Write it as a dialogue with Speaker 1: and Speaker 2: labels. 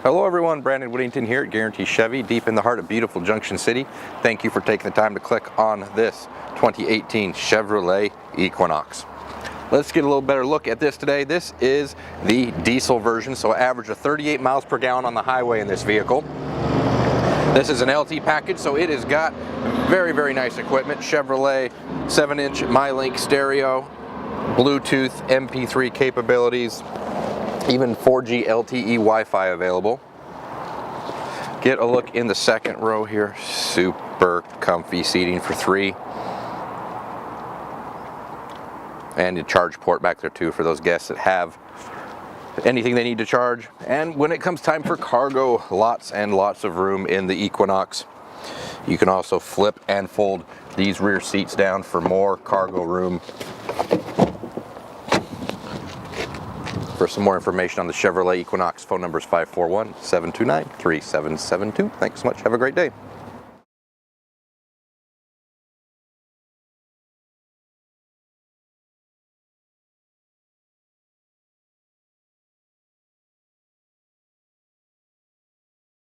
Speaker 1: Hello everyone, Brandon.Whittington here at Guaranty Chevy, deep in the heart of beautiful Junction City. Thank you for taking the time to click on this 2018 Chevrolet Equinox. Let's get a little better look at this today. This is the diesel version, so average of 38 miles per gallon on the highway in this vehicle. This is an LT package, so it has got very, very nice equipment. Chevrolet 7-inch MyLink stereo, Bluetooth, MP3 capabilities, even 4G LTE Wi-Fi available. Get a look in the second row here. Super comfy seating for 3. And a charge port back there too for those guests that have anything they need to charge. And when it comes time for cargo, lots and lots of room in the Equinox. You can also flip and fold these rear seats down for more cargo room. For some more information on the Chevrolet Equinox, phone number is 541-729-3772. Thanks so much. Have a great day.